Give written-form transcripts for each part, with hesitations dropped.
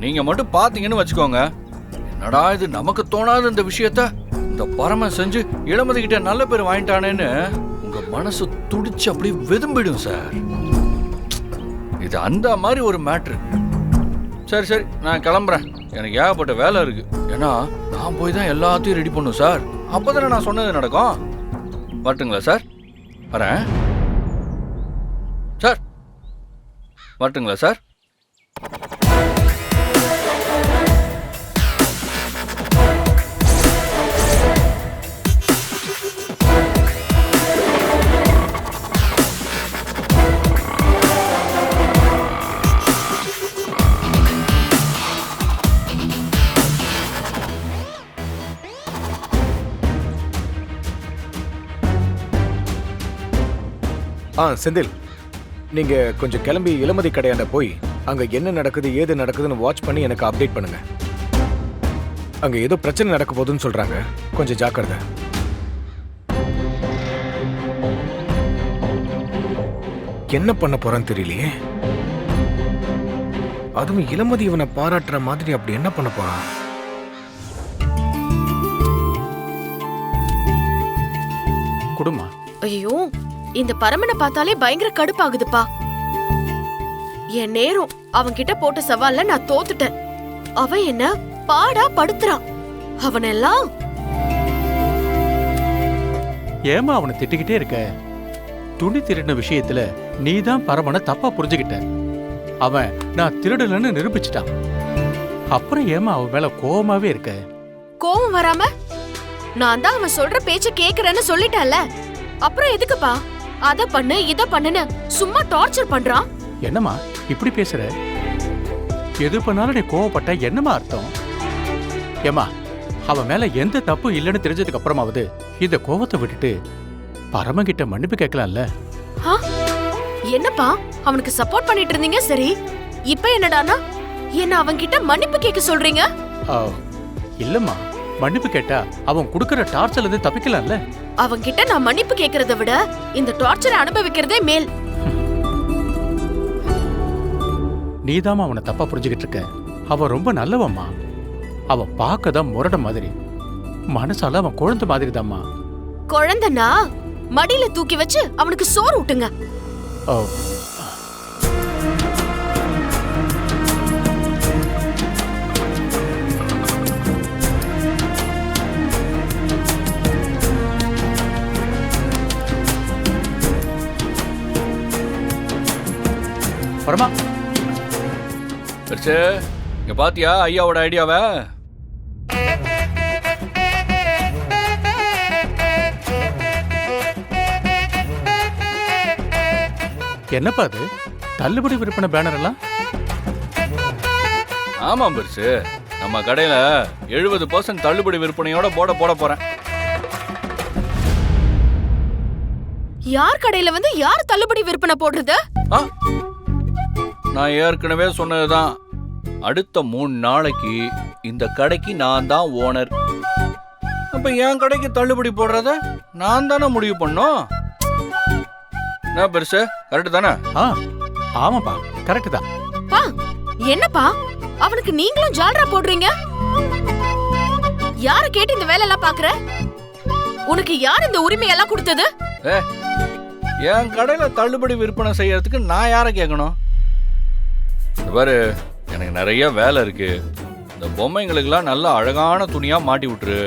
நீங்க மட்டும் பாத்தீங்கன்னு வச்சுக்கோங்க, என்னடா இது நமக்கு தோணாத இந்த விஷயத்த இந்த பரம செஞ்சு இளமதி கிட்ட நல்ல பேர் வாங்கிட்டானேன்னு உங்க மனசு துடிச்சு அப்படியே வெதும்பிடும் சார். இது அந்த மாதிரி ஒரு மேட்ரு. சரி சரி, நான் கிளம்புறேன். எனக்கு ஏகப்பட்ட வேலை இருக்கு. ஏன்னா நான் போய் தான் எல்லாத்தையும் ரெடி பண்ணும் சார். அப்போதானே நான் சொன்னது நடக்கும். வரட்டுங்களா சார்? வரேன் சார். வரட்டுங்களா சார்? செந்தில், நீங்க கொஞ்சம் கிளம்பி இளமதி கடையாண்ட போய் அங்க என்ன நடக்குது ஏது நடக்குதுன்னு வாட்ச் பண்ணி எனக்கு அப்டேட் பண்ணுங்க. அங்க ஏதோ பிரச்சனை நடக்க போகுதுன்னு சொல்றாங்க, கொஞ்சம் ஜாக்கிரதை. என்ன பண்ண போறான்னு தெரியலையே. அதுவும் இளமதி இவனை பாராட்டுற மாதிரி அப்படி என்ன பண்ண போறான்? குடுமா. ஐயோ, இந்த பரமனை பார்த்தாலே பயங்கர கடுப்பாகுதுப்பா. என் நேரம் அவன் கிட்ட போட்ட சவால்ல நான் தோத்துட்டேன். அவன் என்ன பாடா படுத்துறான். அவனெல்லாம் ஏமா அவனை திட்டிக்கிட்டே இருக்க? துணி திருடின விஷயத்துல நீதான் பரமனை தப்பா புரிஞ்சுக்கிட்ட. அவன் நான் திருடலன்னு நிரூபிச்சிட்டான். அப்புறம் ஏமா அவன் மேல கோவமாவே இருக்க? கோவம் வராம நான் தான் அவன் சொல்ற பேச்ச கேக்குறேன்னு சொல்லிட்டேன்ல. அப்புறம் எதுக்குப்பா அத பண்ணு இத பண்ணுன்னு சும்மா டார்ச்சர் பண்றான்? என்னம்மா இப்படி பேசுற? எது பண்ணாலும் நீ கோவப்பட்ட என்னமா அர்த்தம்? ஏமா அவன் மேல எந்த தப்பு இல்லைன்னு தெரிஞ்சதுக்கு அப்புறமாவது இந்த கோவத்தை விட்டுட்டு பரமகிட்ட மன்னிப்பு கேட்கலாம்ல? என்னப்பா அவனுக்கு சப்போர்ட் பண்ணிட்டு இருந்தீங்க, சரி இப்ப என்னடானா என்ன அவன்கிட்ட மன்னிப்பு கேட்க சொல்றீங்க? இல்லம்மா, மன்னிப்பு கேட்டா அவன் குடுக்கற டார்ச்சர்ல இருந்து தப்பிக்கலாம்ல? அவன்கிட்ட நான் மன்னிப்பு கேட்கறத விட இந்த டார்ச்சரை அனுபவிக்கிறதே மேல். நீதாமா அவனை தப்பா புரிஞ்சுக்கிட்டு இருக்க. அவன் ரொம்ப நல்லவம்மா. அவன் பார்க்கதான் முரட மாதிரி, மனசால அவன் குழந்தை மாதிரி தாம்மா. குழந்தைனா மடியில தூக்கி வச்சு அவனுக்கு சோறு ஊட்டுங்க. பரமா, பெருசு இங்க பாத்தியா ஐயாவோட ஐடியாவை? என்னப்பா அது தள்ளுபடி விற்பனை பேனர் எல்லாம்? ஆமாம் பெருசு, நம்ம கடையில 70% தள்ளுபடி விற்பனையோட போட போறேன். யார் கடையில வந்து யார் தள்ளுபடி விற்பனை போடுறது? நான் ஏற்கனவே சொன்னதுதான். அடுத்த 3 நாளைக்கு இந்த கடைக்கு நான் தான் ஓனர். அப்ப என் கடைக்கு தள்ளுபடி போடுறத நான் தானே முடிவு பண்ணோம். என்ன பெருசு, கரெக்ட் தானே? ஆமாப்பா, கரெக்ட் தான். என்னப்பா அவனுக்கு நீங்களும் ஜால்ரா போடுறீங்க? யார கேட்டு இந்த வேலை எல்லாம் பாக்குற? உனக்கு யார் இந்த உரிமையெல்லாம் கொடுத்தது? என் கடையில தள்ளுபடி விற்பனை செய்யறதுக்கு நான் யாரை கேட்கணும்? பாரு, எனக்கு நிறைய வேலை இருக்கு. இந்த பொம்மைங்களுக்கெல்லாம் நல்ல அழகான துணியா மாட்டி விட்டுரு.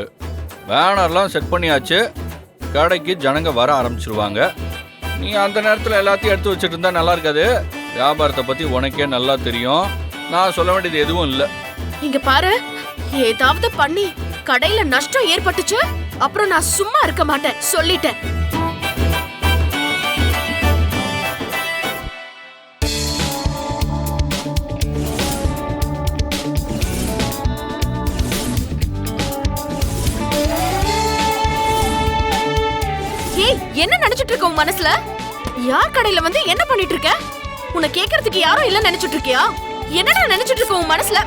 பேனர்லாம் செட் பண்ணியாச்சு. கடைக்கு ஜனங்க வர ஆரம்பிச்சிருவாங்க. நீ அந்த நேரத்தில் எல்லாத்தையும் எடுத்து வச்சுட்டு இருந்தா நல்லா இருக்காது. வியாபாரத்தை பத்தி உனக்கே நல்லா தெரியும். நான் சொல்ல வேண்டியது எதுவும் இல்லை. இங்க பாரு, ஏதாவது பண்ணி கடையில நஷ்டம் ஏற்பட்டுச்சு அப்புறம் நான் சும்மா இருக்க மாட்டேன், சொல்லிட்டேன். என்ன நினைச்சிட்டு இருக்க உன் மனசுல? யார் கடையில வந்து என்ன பண்ணிட்டு இருக்க? உன்னை கேக்குறதுக்கு யாரும் இல்ல நினைச்சிட்டு இருக்கியா? என்னடா நினைச்சிட்டு இருக்க உன் மனசுல?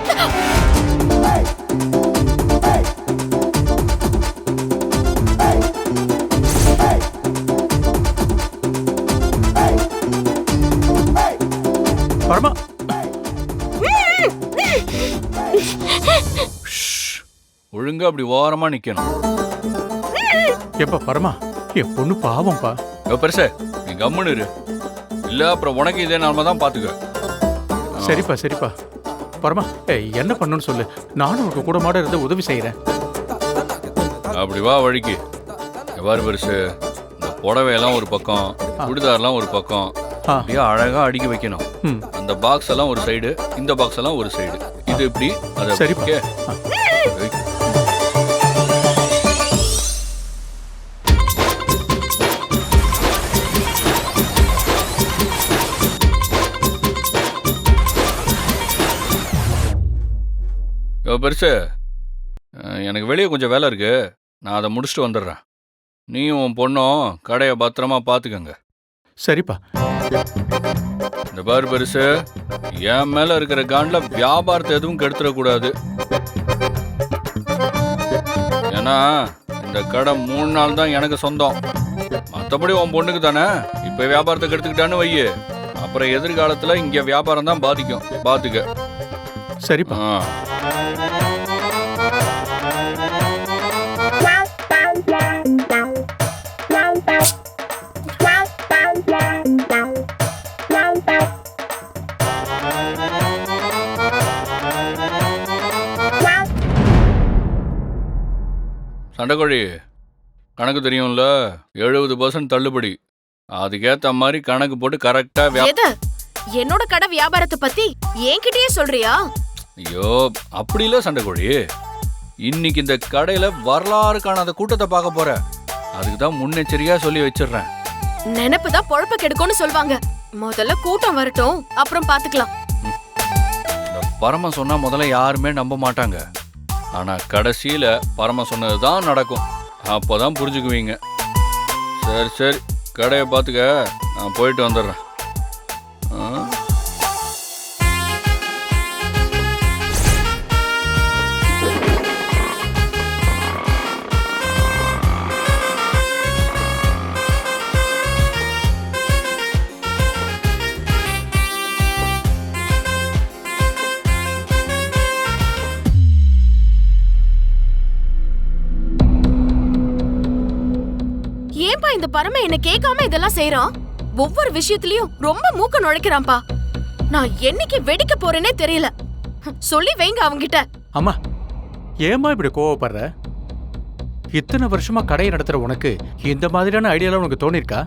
பரமா ஒழுங்கா அப்படி ஓரமா நிக்கணும். எப்ப பரமா என் பொண்ணு பாவம்பா. பெருசே நீ கம்முன்னு இரு. இல்ல அப்புறம் உனக்கு இதே நாம தான் பாத்துக்க. சரிப்பா சரிப்பா. பரமா என்ன பண்ணணும்னு சொல்லு, நானும் உனக்கு கூட மாட இருந்து உதவி செய்யறேன். அப்படி வா வழிக்கு. எவ்வாறு பெருசு, இந்த புடவையெல்லாம் ஒரு பக்கம், சுடிதார்லாம் ஒரு பக்கம், அப்படியே அழகா அடுக்கி வைக்கணும். அந்த பாக்ஸ் எல்லாம் ஒரு சைடு, இந்த பாக்ஸ் எல்லாம் ஒரு சைடு. இது இப்படி அது சரி. ஓகே. பெருசு, எனக்கு வெளியே கொஞ்சம் வேலை இருக்கு, நான் அதை முடிச்சுட்டு வந்துடுறேன். நீயும் உன் பொண்ணும் கடையை பத்திரமா பார்த்துக்கங்க. சரிப்பா. இந்த பாரு பெருசு, என் மேல இருக்கிற காண்டில் வியாபாரத்தை எதுவும் கெடுத்துடக்கூடாது. ஏன்னா இந்த கடை 3 நாள் தான் எனக்கு சொந்தம். மற்றபடி உன் பொண்ணுக்கு தானே. இப்போ வியாபாரத்தை கெடுத்துக்கிட்டான்னு வையு, அப்புறம் எதிர்காலத்தில் இங்கே வியாபாரம் தான் பாதிக்கும். பார்த்துக்க. சரிப்பா. சண்டைக்கோழி, கணக்கு தெரியும்ல, 70% தள்ளுபடி. அதுக்கேத்த மாதிரி கணக்கு போட்டு கரெக்டா என்னோட கடை வியாபாரத்தை பத்தி என்கிட்டயே சொல்றியா? ஐயோ அப்படி இல்ல சண்டைக்கோழி, இன்னைக்கு இந்த கடையில வரலாறு காணாத கூட்டத்தை பார்க்க போற. அதுக்கு தான் முன்னெச்சரிக்கையா சொல்லி வச்சிடுறேன். நினைப்பு தான் பொழப்ப கெடுக்கும்னு சொல்வாங்க. முதல்ல கூட்டம் வரட்டும், அப்புறம் பாத்துக்கலாம். இந்த பரம சொன்னா முதல்ல யாருமே நம்ப மாட்டாங்க. ஆனா கடைசியில பரம சொன்னதுதான் நடக்கும். அப்போதான் புரிஞ்சுக்குவீங்க. சரி சரி, கடையை பார்த்துக்க, நான் போயிட்டு வந்துடுறேன். ஏன்பா இந்த பரம என்ன கேட்காம இதெல்லாம் செய்யறான்? ஒவ்வொரு விஷயத்திலயும் ரொம்ப மூக்க நுழைக்கிறான்பா. நான் என்னைக்கு வெடிக்க போறேனே தெரியல. சொல்லி வைங்க அவங்கிட்ட. அம்மா ஏமா இப்படி கோவப்படுற? இத்தனை வருஷமா கடையை நடத்துற உனக்கு இந்த மாதிரியான ஐடியாலாம் உனக்கு தோணிருக்கா?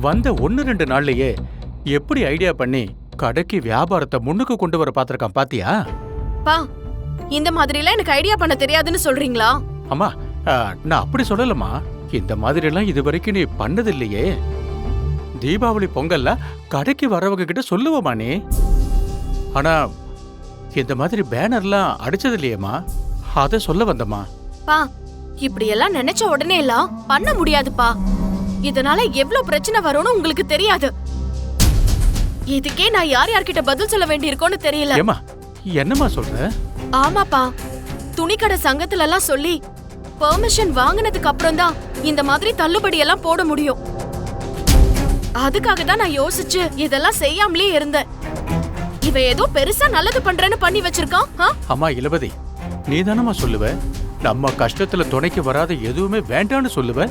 வந்த 1-2 நாள்லயே எப்படி ஐடியா பண்ணி கடைக்கு வியாபாரத்தை முன்னுக்கு கொண்டு வர பாத்திருக்கான் பாத்தியா? பா, இந்த மாதிரி எல்லாம் எனக்கு ஐடியா பண்ண தெரியாதுன்னு சொல்றீங்களா? அம்மா நான் அப்படி சொல்லலம்மா. இந்த மாதிரி எல்லாம் இது வரைக்கும் நீ பண்ணது இல்லையே. தீபாவளி பொங்கல்ல கடைக்கு வரவங்க கிட்ட சொல்லுவமா நீ. ஆனா இந்த மாதிரி பேனர்லாம் அடிச்சது இல்லையேம்மா, அத சொல்ல வந்தம்மா. பா, இப்படி எல்லாம் நினைச்ச உடனே எல்லாம் பண்ண முடியாதுப்பா. இதனால எவ்வளவு பிரச்சனை வரும்னு உங்களுக்கு தெரியாது. இதுக்கே நான் யார் யார்கிட்ட பதில் சொல்ல வேண்டியிருக்கோன்னு தெரியல. ஏமா என்னம்மா சொல்ற? ஆமாப்பா, துணிக்கடை சங்கத்துல எல்லாம் சொல்லி பெர்மிஷன் வாங்கினதுக்கு அப்புறம் தான் இந்த மாதிரி தள்ளுபடி எல்லாம் போட முடியும். அதுக்காக தான் நான் யோசிச்சு இதெல்லாம் செய்யாமலே இருந்தேன். இவ ஏதோ பெருசா நல்லது பண்றேன்னு பண்ணி வச்சிருக்கான். அம்மா இளவதி, நீ தானம்மா சொல்லுவ நம்ம கஷ்டத்துல துணைக்கு வராத எதுவுமே வேண்டான்னு சொல்லுவ.